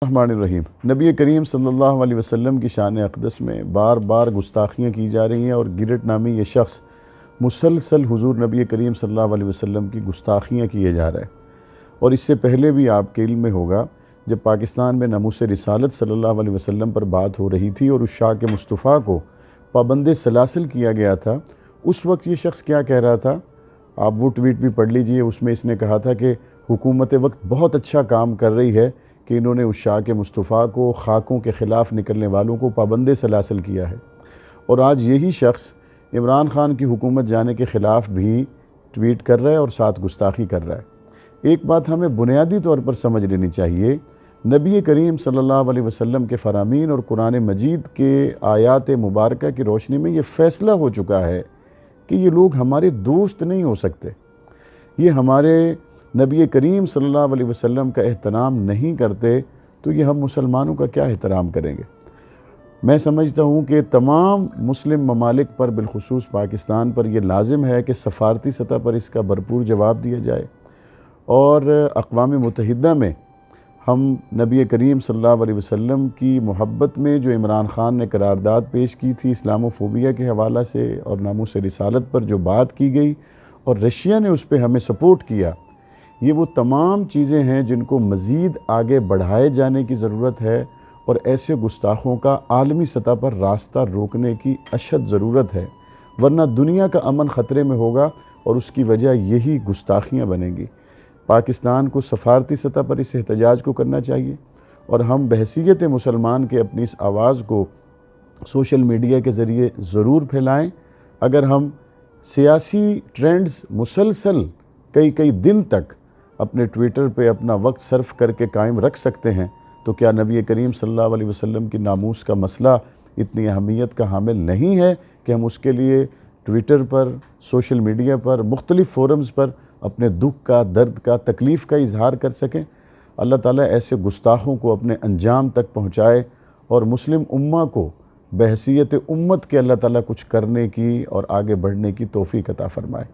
الرحمن الرحیم۔ نبی کریم صلی اللہ علیہ وسلم کی شان اقدس میں بار بار گستاخیاں کی جا رہی ہیں اور گرٹ نامی یہ شخص مسلسل حضور نبی کریم صلی اللہ علیہ وسلم کی گستاخیاں کیے جا رہا ہے۔ اور اس سے پہلے بھی آپ کے علم میں ہوگا جب پاکستان میں ناموس رسالت صلی اللہ علیہ وسلم پر بات ہو رہی تھی اور اس شاہ کے مصطفیٰ کو پابند سلاسل کیا گیا تھا، اس وقت یہ شخص کیا کہہ رہا تھا؟ آپ وہ ٹویٹ بھی پڑھ لیجئے۔ اس میں اس نے کہا تھا کہ حکومت وقت بہت اچھا کام کر رہی ہے کہ انہوں نے اس شاہ کے مصطفیٰ کو خاکوں کے خلاف نکلنے والوں کو پابند سلاسل کیا ہے۔ اور آج یہی شخص عمران خان کی حکومت جانے کے خلاف بھی ٹویٹ کر رہا ہے اور ساتھ گستاخی کر رہا ہے۔ ایک بات ہمیں بنیادی طور پر سمجھ لینی چاہیے، نبی کریم صلی اللہ علیہ وسلم کے فرامین اور قرآن مجید کے آیات مبارکہ کی روشنی میں یہ فیصلہ ہو چکا ہے کہ یہ لوگ ہمارے دوست نہیں ہو سکتے۔ یہ ہمارے نبی کریم صلی اللہ علیہ وسلم کا احترام نہیں کرتے تو یہ ہم مسلمانوں کا کیا احترام کریں گے؟ میں سمجھتا ہوں کہ تمام مسلم ممالک پر بالخصوص پاکستان پر یہ لازم ہے کہ سفارتی سطح پر اس کا بھرپور جواب دیا جائے، اور اقوام متحدہ میں ہم نبی کریم صلی اللہ علیہ وسلم کی محبت میں جو عمران خان نے قرارداد پیش کی تھی اسلام و فوبیا کے حوالہ سے اور ناموس رسالت پر جو بات کی گئی اور رشیا نے اس پہ ہمیں سپورٹ کیا، یہ وہ تمام چیزیں ہیں جن کو مزید آگے بڑھائے جانے کی ضرورت ہے، اور ایسے گستاخوں کا عالمی سطح پر راستہ روکنے کی اشد ضرورت ہے، ورنہ دنیا کا امن خطرے میں ہوگا اور اس کی وجہ یہی گستاخیاں بنیں گی۔ پاکستان کو سفارتی سطح پر اس احتجاج کو کرنا چاہیے، اور ہم بحیثیت مسلمان کے اپنی اس آواز کو سوشل میڈیا کے ذریعے ضرور پھیلائیں۔ اگر ہم سیاسی ٹرینڈز مسلسل کئی دن تک اپنے ٹویٹر پہ اپنا وقت صرف کر کے قائم رکھ سکتے ہیں تو کیا نبی کریم صلی اللہ علیہ وسلم کی ناموس کا مسئلہ اتنی اہمیت کا حامل نہیں ہے کہ ہم اس کے لیے ٹویٹر پر، سوشل میڈیا پر، مختلف فورمز پر اپنے دکھ کا، درد کا، تکلیف کا اظہار کر سکیں؟ اللہ تعالیٰ ایسے گستاخوں کو اپنے انجام تک پہنچائے اور مسلم امہ کو بحیثیت امت کے اللہ تعالیٰ کچھ کرنے کی اور آگے بڑھنے کی توفیق عطا فرمائے۔